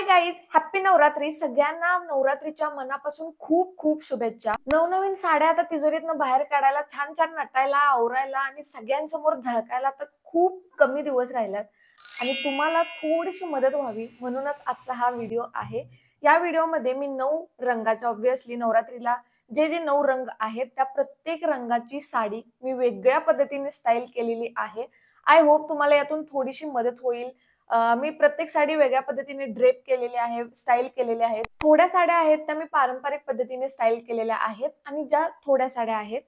Hi guys, happy Navratri. सगळ्यांना नवरात्रीच्या मनापासून खूप खूप शुभेच्छा. नवनवीन साड्या आता तिजोरीतनं बाहेर काढायला, छान छान नटायला, आवरायला आणि सगळ्यांसमोर झळकायला तर खूप कमी दिवस राहिल्यात आणि तुम्हाला थोडीशी मदत व्हावी म्हणूनच आजचा हा व्हिडिओ आहे. या व्हिडिओमध्ये मी 9 रंगाच्या, ऑब्व्हियसली नवरात्रीला जे जे 9 रंग आहेत त्या प्रत्येक रंगाची साडी मी वेगळ्या पद्धतीने स्टाईल केलेली आहे. आय होप तुम्हाला यातून थोडीशी मदत होईल. मी प्रत्येक साडी वेगळ्या पद्धतीने ड्रेप केलेली आहे, स्टाईल केलेले आहेत. थोड्या साड्या आहेत त्या मी पारंपरिक पद्धतीने स्टाईल केलेल्या आहेत आणि ज्या थोड्या साड्या आहेत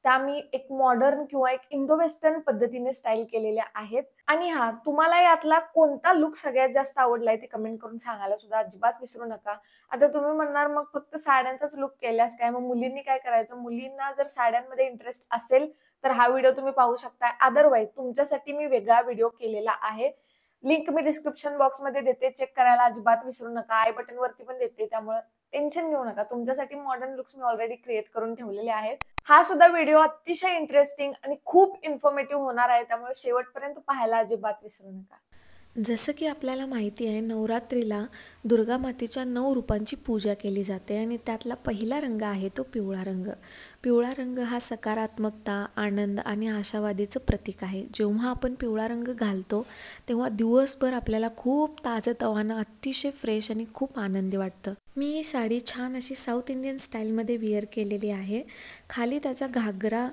त्या मी एक मॉडर्न किंवा एक इंडो वेस्टर्न पद्धतीने स्टाईल केलेल्या आहेत. आणि हा, तुम्हाला यातला कोणता लुक सगळ्यात जास्त आवडलाय ते कमेंट करून सांगायला सुद्धा अजिबात विसरू नका. आता तुम्ही म्हणणार मग फक्त साड्यांचाच लुक केल्यास काय, मग मुलींनी काय करायचं? मुलींना जर साड्यांमध्ये इंटरेस्ट असेल तर हा व्हिडिओ तुम्ही पाहू शकता. अदरवाईज तुमच्यासाठी मी वेगळा व्हिडिओ केलेला आहे. लिंक मी डिस्क्रिप्शन बॉक्स मध्ये देते, चेक करायला अजिबात विसरू नका. आय बटन वरती पण देते, त्यामुळे टेन्शन घेऊ नका. तुमच्यासाठी मॉडर्न लुक्स मी ऑलरेडी क्रिएट करून ठेवलेले आहेत. हा सुद्धा व्हिडिओ अतिशय इंटरेस्टिंग आणि खूप इन्फॉर्मेटिव्ह होणार आहे, त्यामुळे शेवटपर्यंत पाहायला अजिबात विसरू नका. जसं की आपल्याला माहिती आहे, नवरात्रीला दुर्गा मातेच्या 9 रूपांची पूजा केली जाते आणि त्यातला पहिला रंग आहे तो पिवळा रंग. पिवळा रंग हा सकारात्मकता, आनंद आणि आशावादीचं प्रतीक आहे. जेव्हा आपण पिवळा रंग घालतो तेव्हा दिवसभर आपल्याला खूप ताजंतवानं, अतिशय फ्रेश आणि खूप आनंदी वाटतं. मी ही साडी छान अशी साऊथ इंडियन स्टाईलमध्ये वेअर केलेली आहे. खाली त्याचा घागरा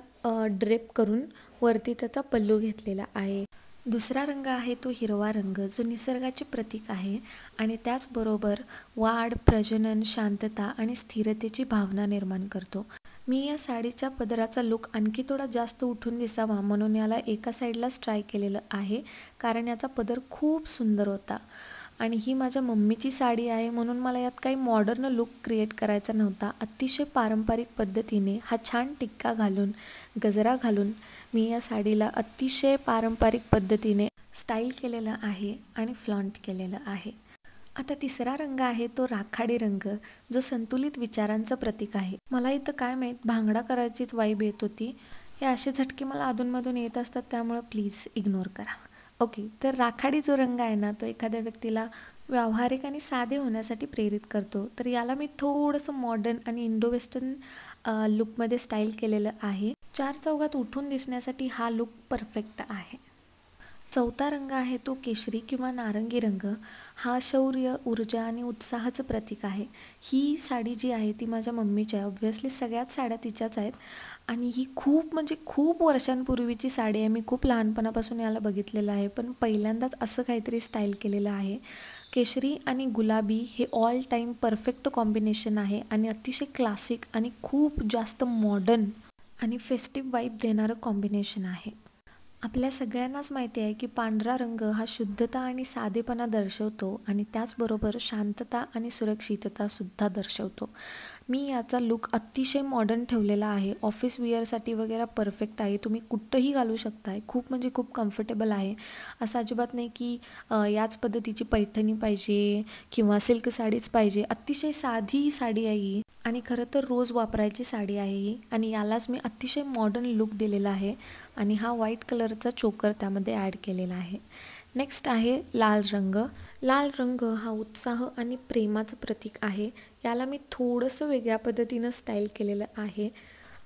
ड्रेप करून वरती त्याचा पल्लू घेतलेला आहे. दुसरा रंग आहे तो हिरवा रंग, जो निसर्गाचे प्रतीक आहे आणि त्याचबरोबर वाढ, प्रजनन, शांतता आणि स्थिरतेची भावना निर्माण करतो. मी या साडीच्या पदराचा लुक आणखी थोडा जास्त उठून दिसावा म्हणून याला एका साईडलाच ट्राय केलेलं आहे, कारण याचा पदर खूप सुंदर होता. आणि ही माझ्या मम्मीची साडी आहे म्हणून मला यात काही मॉडर्न लुक क्रिएट करायचा नव्हता. अतिशय पारंपरिक पद्धतीने हा छान टिक्का घालून, गजरा घालून मी या साडीला अतिशय पारंपरिक पद्धतीने स्टाईल केलेलं आहे आणि फ्लॉन्ट केलेलं आहे. आता तिसरा रंग आहे तो राखाडी रंग, जो संतुलित विचारांचं प्रतीक आहे. मला इथं काय माहीत, भांगडा करायचीच वाईब येत होती. हे असे झटके मला अधूनमधून येत असतात, त्यामुळे प्लीज इग्नोर करा. ओके, तर राखाडी जो रंग आहे ना, तो एखाद्या व्यक्तीला व्यावहारिक आणि साधे होण्यासाठी प्रेरित करतो. तर याला मी थोडंसं मॉडर्न आणि इंडो वेस्टर्न लुकमध्ये स्टाईल केलेलं आहे. चार चौघात उठून दिसण्यासाठी हा लुक परफेक्ट आहे. चौथा रंग आहे तो केशरी किंवा नारंगी रंग. हा शौर्य, ऊर्जा आणि उत्साहाचं प्रतीक आहे. ही साडी जी आहे ती माझ्या मम्मीची आहे. ऑब्व्हियसली सगळ्याच साड्या तिच्याच आहेत आणि ही खूप म्हणजे खूप वर्षांपूर्वीची साडी आहे. मी खूप लहानपणापासून याला बघितलेलं आहे, पण पहिल्यांदाच असं काहीतरी स्टाईल केलेलं आहे. केशरी आणि गुलाबी हे ऑल टाईम परफेक्ट कॉम्बिनेशन आहे आणि अतिशय क्लासिक आणि खूप जास्त मॉडर्न आणि फेस्टिव्ह वाईब देणारं कॉम्बिनेशन आहे. आपल्या सगळ्यांनाच माहिती आहे की पांढरा रंग हा शुद्धता आणि साधेपणा दर्शवतो आणि त्याचबरोबर शांतता आणि सुरक्षिततासुद्धा दर्शवतो. मी याचा लुक अतिशय मॉडर्न ठेवलेला आहे. ऑफिस वेअरसाठी वगैरे परफेक्ट आहे. तुम्ही कुठंही घालू शकताय. खूप म्हणजे खूप कम्फर्टेबल आहे. असं अजिबात नाही की याच पद्धतीची पैठणी पाहिजे किंवा सिल्क साडीच पाहिजे. अतिशय साधी ही साडी आहे ही आणि खरं तर रोज वापरायची साडी आहे ही आणि यालाच मी अतिशय मॉडर्न लुक दिलेला आहे आणि हा व्हाईट कलरचा चोकर त्यामध्ये ॲड केलेला आहे. नेक्स्ट आहे लाल रंग. लाल रंग हा उत्साह आणि प्रेमाचं प्रतीक आहे. याला मी थोडंसं वेगळ्या पद्धतीनं स्टाईल केलेलं आहे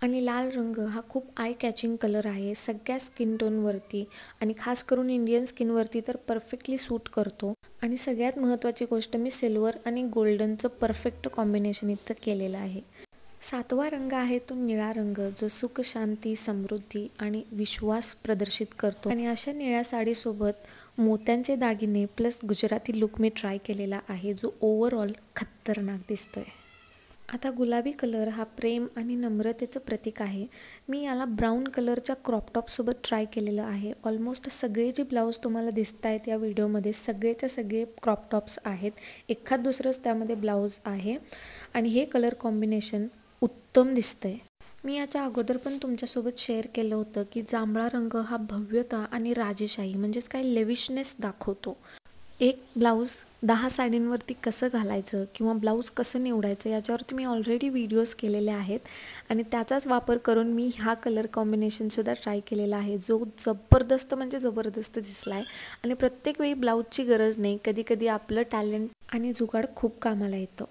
आणि लाल रंग हा खूप आय कॅचिंग कलर आहे. सगळ्या स्किन टोनवरती आणि खास करून इंडियन स्किनवरती तर परफेक्टली सूट करतो. आणि सगळ्यात महत्त्वाची गोष्ट, मी सिल्वर आणि गोल्डनचं परफेक्ट कॉम्बिनेशन इथं केलेलं आहे. सातवा रंग आहे तो निळा रंग, जो सुख, शांती, समृद्धी आणि विश्वास प्रदर्शित करतो. आणि अशा निळ्या साडीसोबत मोत्यांचे दागिने प्लस गुजराती लुक मी ट्राय केलेला आहे, जो ओव्हरऑल खतरनाक दिसतोय. आता गुलाबी कलर हा प्रेम आणि नम्रतेचं प्रतीक आहे. मी याला ब्राऊन कलरच्या क्रॉपटॉपसोबत ट्राय केलेलं आहे. ऑलमोस्ट सगळे जे ब्लाऊज तुम्हाला दिसत आहेत या व्हिडिओमध्ये सगळेच्या सगळे क्रॉपटॉप्स आहेत. एखाद दुसरंच त्यामध्ये ब्लाऊज आहे आणि हे कलर कॉम्बिनेशन उत्तम दिसतंय. मी याच्या अगोदर पण तुमच्यासोबत शेअर केलं होतं की जांभळा रंग हा भव्यता आणि राजेशाही म्हणजेच काय लेविशनेस दाखवतो. एक ब्लाऊज 10 साडींवरती कसं घालायचं किंवा ब्लाऊज कसं निवडायचं याच्यावरती मी ऑलरेडी व्हिडिओज केलेले आहेत आणि त्याचाच वापर करून मी हा कलर कॉम्बिनेशनसुद्धा ट्राय केलेला आहे, जो जबरदस्त म्हणजे जबरदस्त दिसला आहे. आणि प्रत्येक वेळी ब्लाऊजची गरज नाही, कधी कधी आपलं टॅलेंट आणि जुगाड खूप कामाला येतो.